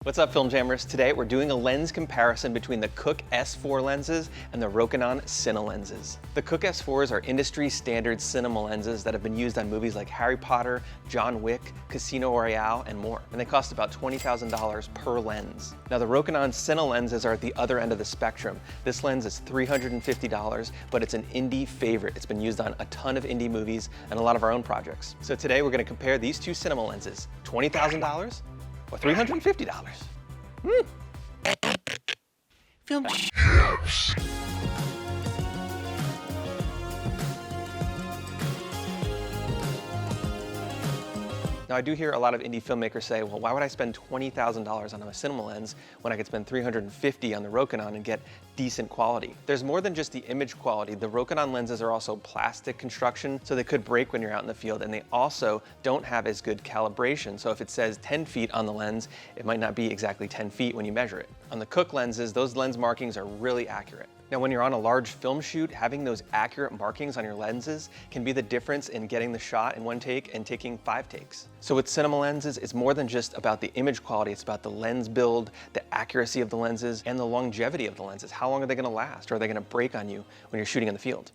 What's up, film jammers? Today we're doing a lens comparison between the Cooke S4 lenses and the Rokinon Cine Lenses. The Cooke S4s are industry standard cinema lenses that have been used on movies like Harry Potter, John Wick, Casino Royale, and more. And they cost about $20,000 per lens. Now the Rokinon Cine Lenses are at the other end of the spectrum. This lens is $350, but it's an indie favorite. It's been used on a ton of indie movies and a lot of our own projects. So today we're going to compare these two cinema lenses, $20,000 or $350. Film. Now I do hear a lot of indie filmmakers say, well, why would I spend $20,000 on a cinema lens when I could spend $350 on the Rokinon and get decent quality? There's more than just the image quality. The Rokinon lenses are also plastic construction, so they could break when you're out in the field, and they also don't have as good calibration. So if it says 10 feet on the lens, it might not be exactly 10 feet when you measure it. On the Cooke lenses, those lens markings are really accurate. Now, when you're on a large film shoot, having those accurate markings on your lenses can be the difference in getting the shot in one take and taking 5 takes. So with cinema lenses, it's more than just about the image quality, it's about the lens build, the accuracy of the lenses, and the longevity of the lenses. How long are they gonna last, or are they gonna break on you when you're shooting in the field?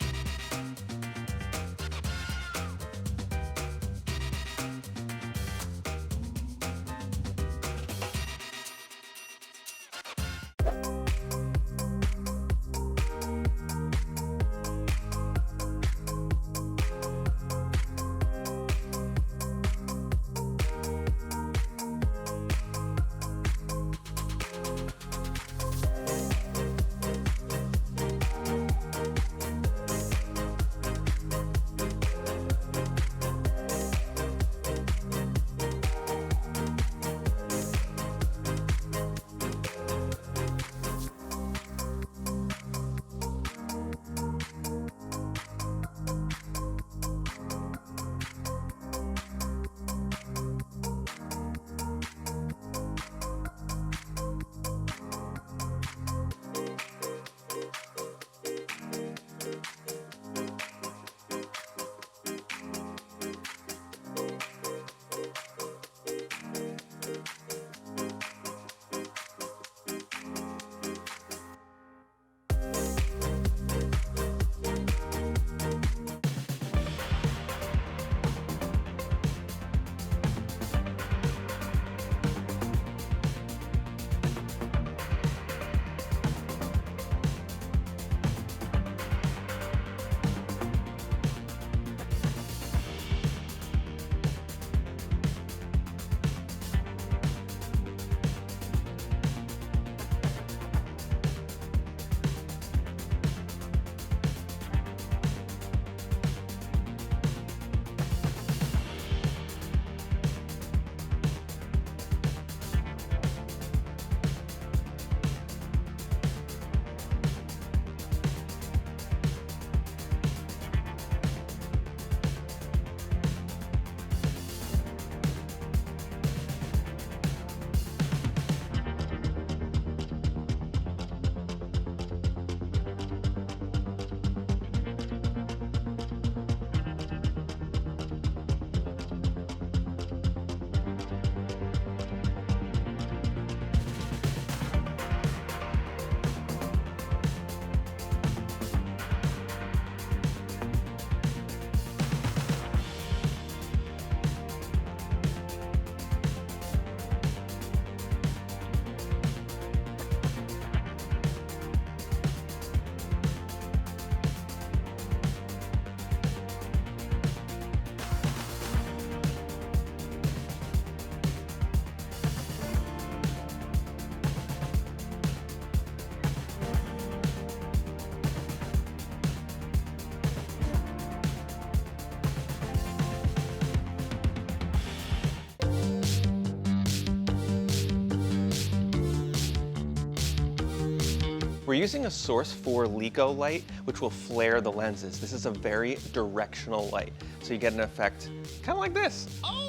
We're using a source 4 Leko light, which will flare the lenses. This is a very directional light, so you get an effect kind of like this. Oh!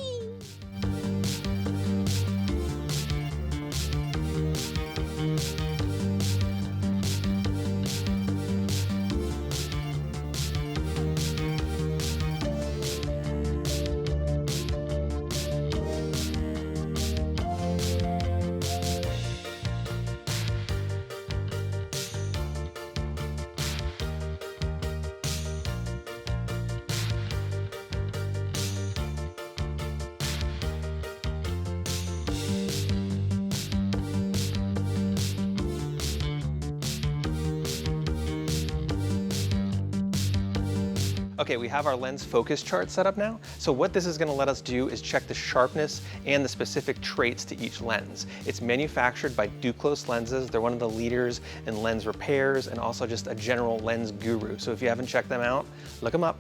Okay, we have our lens focus chart set up now. So what this is going to let us do is check the sharpness and the specific traits to each lens. It's manufactured by Cooke Lenses. They're one of the leaders in lens repairs and also just a general lens guru. So if you haven't checked them out, look them up.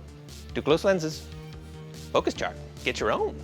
Cooke Lenses. Focus chart. Get your own.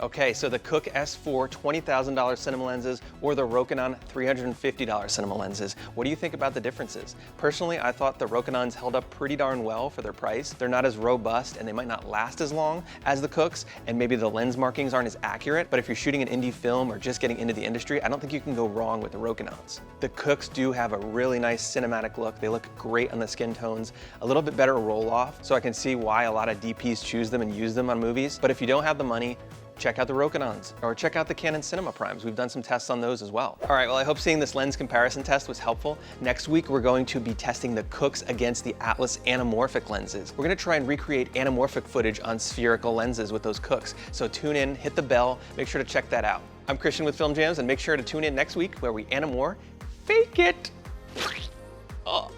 Okay, so the Cooke S4 $20,000 cinema lenses or the Rokinon $350 cinema lenses. What do you think about the differences? Personally, I thought the Rokinons held up pretty darn well for their price. They're not as robust and they might not last as long as the Cookes, and maybe the lens markings aren't as accurate, but if you're shooting an indie film or just getting into the industry, I don't think you can go wrong with the Rokinons. The Cookes do have a really nice cinematic look. They look great on the skin tones, a little bit better roll off, so I can see why a lot of DPs choose them and use them on movies. But if you don't have the money, check out the Rokinons or check out the Canon Cinema Primes. We've done some tests on those as well. All right, well, I hope seeing this lens comparison test was helpful. Next week, we're going to be testing the Cookes against the Atlas anamorphic lenses. We're gonna try and recreate anamorphic footage on spherical lenses with those Cookes. So tune in, hit the bell, make sure to check that out. I'm Christian with Film Jams, and make sure to tune in next week where we anamor fake it. Oh.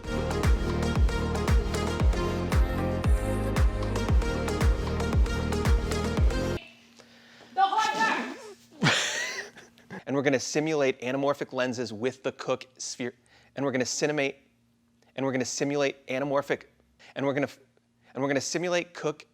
And we're gonna simulate anamorphic lenses with the Cooke sphere, and we're gonna simulate anamorphic, and we're gonna simulate Cooke